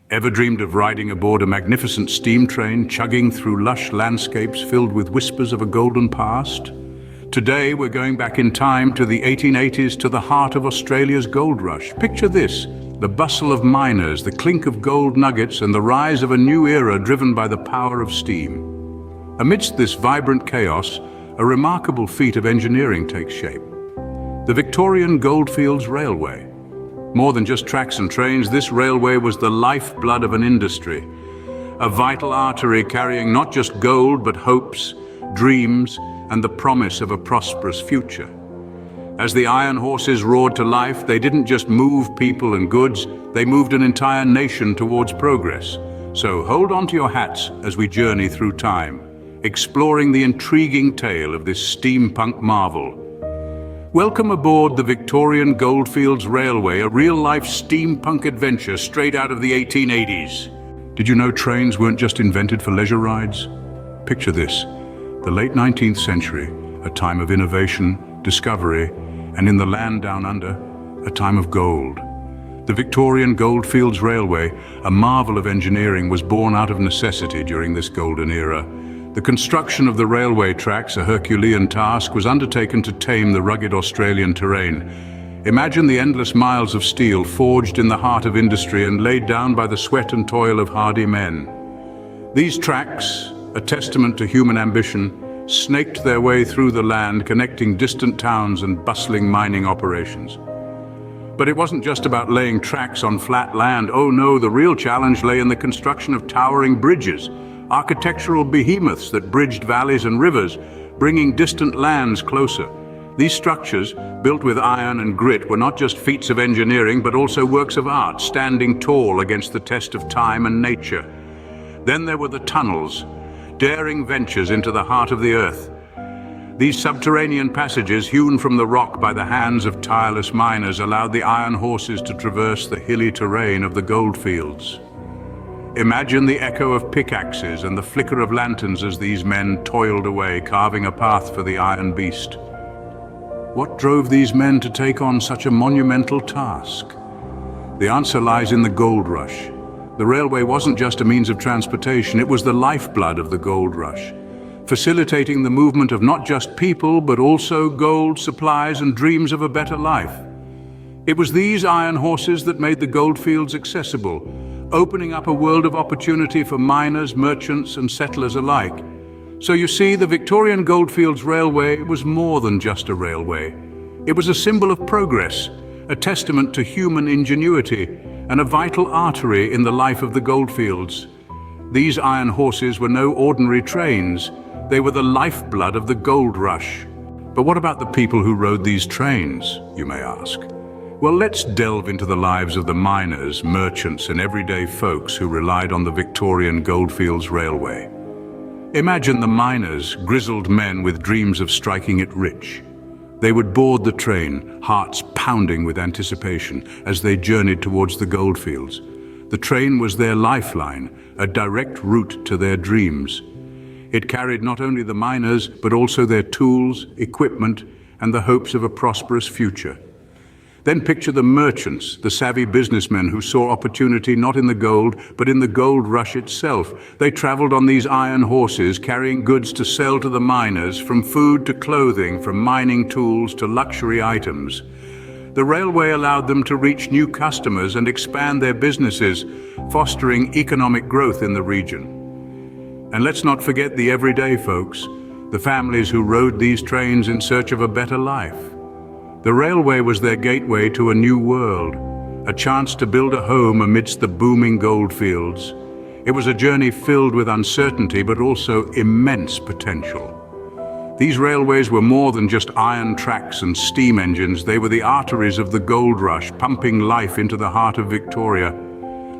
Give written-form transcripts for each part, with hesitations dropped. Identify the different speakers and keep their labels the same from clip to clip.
Speaker 1: Ever dreamed of riding aboard a magnificent steam train, chugging through lush landscapes filled with whispers of a golden past? Today, we're going back in time to the 1880s, to the heart of Australia's gold rush. Picture this: the bustle of miners, the clink of gold nuggets, and the rise of a new era driven by the power of steam. Amidst this vibrant chaos, a remarkable feat of engineering takes shape. The Victorian Goldfields Railway. More than just tracks and trains, this railway was the lifeblood of an industry, a vital artery carrying not just gold, but hopes, dreams, and the promise of a prosperous future. As the iron horses roared to life, they didn't just move people and goods, they moved an entire nation towards progress. So hold on to your hats as we journey through time, exploring the intriguing tale of this steampunk marvel. Welcome aboard the Victorian Goldfields Railway, a real-life steampunk adventure straight out of the 1880s. Did you know trains weren't just invented for leisure rides? Picture this: the late 19th century, a time of innovation, discovery, and in the land down under, a time of gold. The Victorian Goldfields Railway, a marvel of engineering, was born out of necessity during this golden era. The construction of the railway tracks, a Herculean task, was undertaken to tame the rugged Australian terrain. Imagine the endless miles of steel forged in the heart of industry and laid down by the sweat and toil of hardy men. These tracks, a testament to human ambition, snaked their way through the land, connecting distant towns and bustling mining operations. But it wasn't just about laying tracks on flat land. Oh no, the real challenge lay in the construction of towering bridges, architectural behemoths that bridged valleys and rivers, bringing distant lands closer. These structures, built with iron and grit, were not just feats of engineering, but also works of art, standing tall against the test of time and nature. Then there were the tunnels, daring ventures into the heart of the earth. These subterranean passages, hewn from the rock by the hands of tireless miners, allowed the iron horses to traverse the hilly terrain of the goldfields. Imagine the echo of pickaxes and the flicker of lanterns as these men toiled away, carving a path for the iron beast. What drove these men to take on such a monumental task? The answer lies in the gold rush. The railway wasn't just a means of transportation, it was the lifeblood of the gold rush, facilitating the movement of not just people, but also gold, supplies, and dreams of a better life. It was these iron horses that made the goldfields accessible, opening up a world of opportunity for miners, merchants, and settlers alike. So you see, the Victorian Goldfields Railway was more than just a railway. It was a symbol of progress, a testament to human ingenuity, and a vital artery in the life of the goldfields. These iron horses were no ordinary trains. They were the lifeblood of the gold rush. But what about the people who rode these trains, you may ask? Well, let's delve into the lives of the miners, merchants, and everyday folks who relied on the Victorian Goldfields Railway. Imagine the miners, grizzled men with dreams of striking it rich. They would board the train, hearts pounding with anticipation as they journeyed towards the goldfields. The train was their lifeline, a direct route to their dreams. It carried not only the miners, but also their tools, equipment, and the hopes of a prosperous future. Then picture the merchants, the savvy businessmen who saw opportunity not in the gold, but in the gold rush itself. They traveled on these iron horses, carrying goods to sell to the miners, from food to clothing, from mining tools to luxury items. The railway allowed them to reach new customers and expand their businesses, fostering economic growth in the region. And let's not forget the everyday folks, the families who rode these trains in search of a better life. The railway was their gateway to a new world, a chance to build a home amidst the booming goldfields. It was a journey filled with uncertainty, but also immense potential. These railways were more than just iron tracks and steam engines. They were the arteries of the gold rush, pumping life into the heart of Victoria.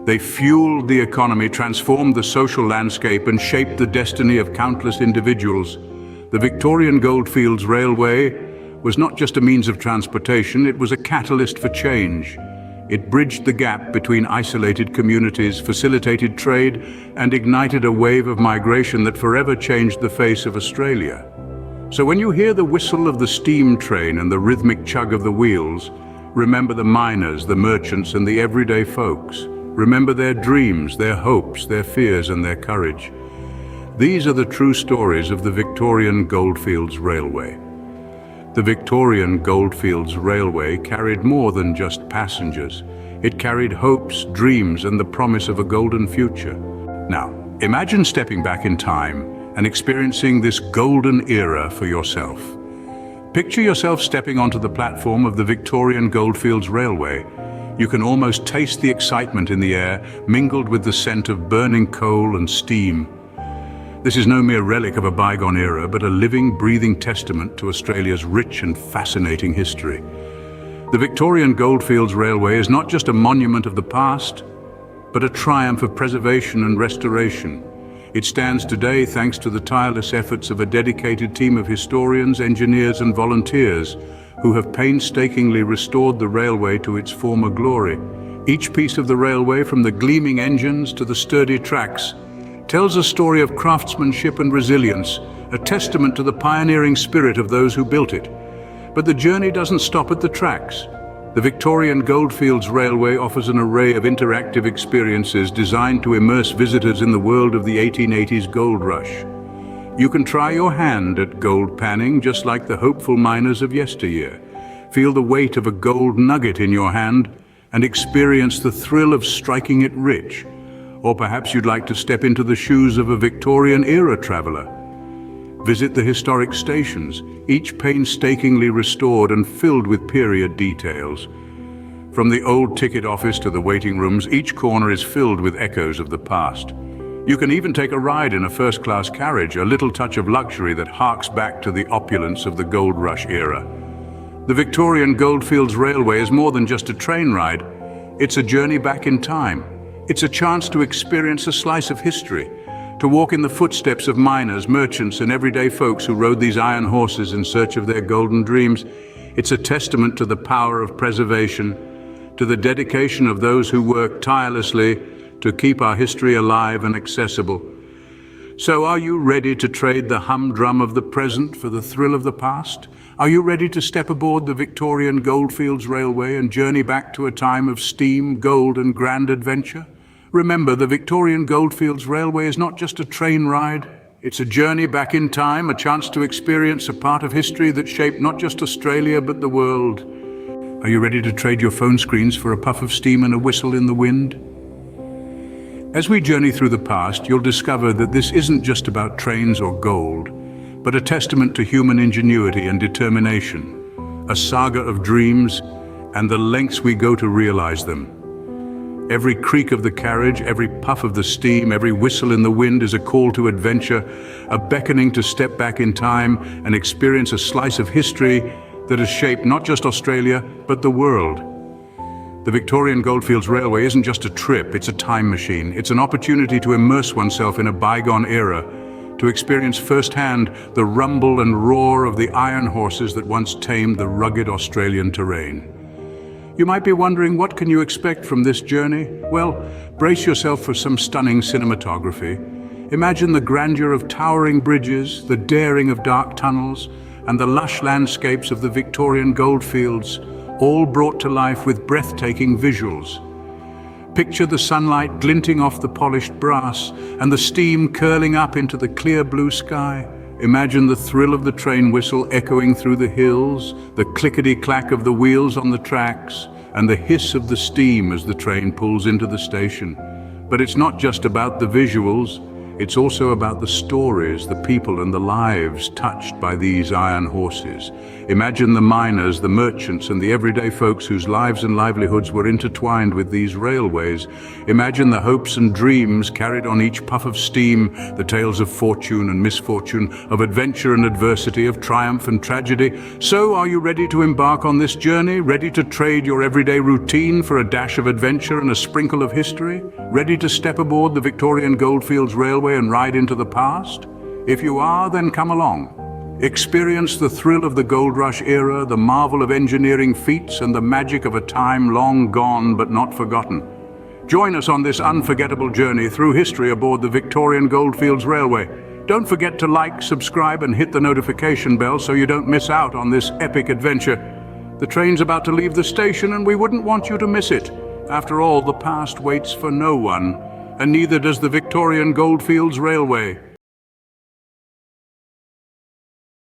Speaker 1: They fueled the economy, transformed the social landscape, and shaped the destiny of countless individuals. The Victorian Goldfields Railway was not just a means of transportation, it was a catalyst for change. It bridged the gap between isolated communities, facilitated trade, and ignited a wave of migration that forever changed the face of Australia. So when you hear the whistle of the steam train and the rhythmic chug of the wheels, remember the miners, the merchants, and the everyday folks. Remember their dreams, their hopes, their fears, and their courage. These are the true stories of the Victorian Goldfields Railway. The Victorian Goldfields Railway carried more than just passengers. It carried hopes, dreams, and the promise of a golden future. Now, imagine stepping back in time and experiencing this golden era for yourself. Picture yourself stepping onto the platform of the Victorian Goldfields Railway. You can almost taste the excitement in the air, mingled with the scent of burning coal and steam. This is no mere relic of a bygone era, but a living, breathing testament to Australia's rich and fascinating history. The Victorian Goldfields Railway is not just a monument of the past, but a triumph of preservation and restoration. It stands today thanks to the tireless efforts of a dedicated team of historians, engineers, and volunteers who have painstakingly restored the railway to its former glory. Each piece of the railway, from the gleaming engines to the sturdy tracks, tells a story of craftsmanship and resilience, a testament to the pioneering spirit of those who built it. But the journey doesn't stop at the tracks. The Victorian Goldfields Railway offers an array of interactive experiences designed to immerse visitors in the world of the 1880s gold rush. You can try your hand at gold panning just like the hopeful miners of yesteryear. Feel the weight of a gold nugget in your hand and experience the thrill of striking it rich. Or perhaps you'd like to step into the shoes of a Victorian-era traveller. Visit the historic stations, each painstakingly restored and filled with period details. From the old ticket office to the waiting rooms, each corner is filled with echoes of the past. You can even take a ride in a first-class carriage, a little touch of luxury that harks back to the opulence of the gold rush era. The Victorian Goldfields Railway is more than just a train ride. It's a journey back in time. It's a chance to experience a slice of history, to walk in the footsteps of miners, merchants, and everyday folks who rode these iron horses in search of their golden dreams. It's a testament to the power of preservation, to the dedication of those who work tirelessly to keep our history alive and accessible. So are you ready to trade the humdrum of the present for the thrill of the past? Are you ready to step aboard the Victorian Goldfields Railway and journey back to a time of steam, gold, and grand adventure? Remember, the Victorian Goldfields Railway is not just a train ride. It's a journey back in time, a chance to experience a part of history that shaped not just Australia, but the world. Are you ready to trade your phone screens for a puff of steam and a whistle in the wind? As we journey through the past, you'll discover that this isn't just about trains or gold, but a testament to human ingenuity and determination, a saga of dreams and the lengths we go to realize them. Every creak of the carriage, every puff of the steam, every whistle in the wind is a call to adventure, a beckoning to step back in time and experience a slice of history that has shaped not just Australia, but the world. The Victorian Goldfields Railway isn't just a trip, it's a time machine. It's an opportunity to immerse oneself in a bygone era, to experience firsthand the rumble and roar of the iron horses that once tamed the rugged Australian terrain. You might be wondering, what can you expect from this journey? Well, brace yourself for some stunning cinematography. Imagine the grandeur of towering bridges, the daring of dark tunnels, and the lush landscapes of the Victorian goldfields, all brought to life with breathtaking visuals. Picture the sunlight glinting off the polished brass and the steam curling up into the clear blue sky. Imagine the thrill of the train whistle echoing through the hills, the clickety-clack of the wheels on the tracks, and the hiss of the steam as the train pulls into the station. But it's not just about the visuals, it's also about the stories, the people and the lives touched by these iron horses. Imagine the miners, the merchants and the everyday folks whose lives and livelihoods were intertwined with these railways. Imagine the hopes and dreams carried on each puff of steam, the tales of fortune and misfortune, of adventure and adversity, of triumph and tragedy. So are you ready to embark on this journey? Ready to trade your everyday routine for a dash of adventure and a sprinkle of history? Ready to step aboard the Victorian Goldfields Railway and ride into the past? If you are, then come along. Experience the thrill of the gold rush era, the marvel of engineering feats, and the magic of a time long gone but not forgotten. Join us on this unforgettable journey through history aboard the Victorian Goldfields Railway. Don't forget to like, subscribe, and hit the notification bell so you don't miss out on this epic adventure. The train's about to leave the station and we wouldn't want you to miss it. After all, the past waits for no one, and neither does the Victorian Goldfields Railway.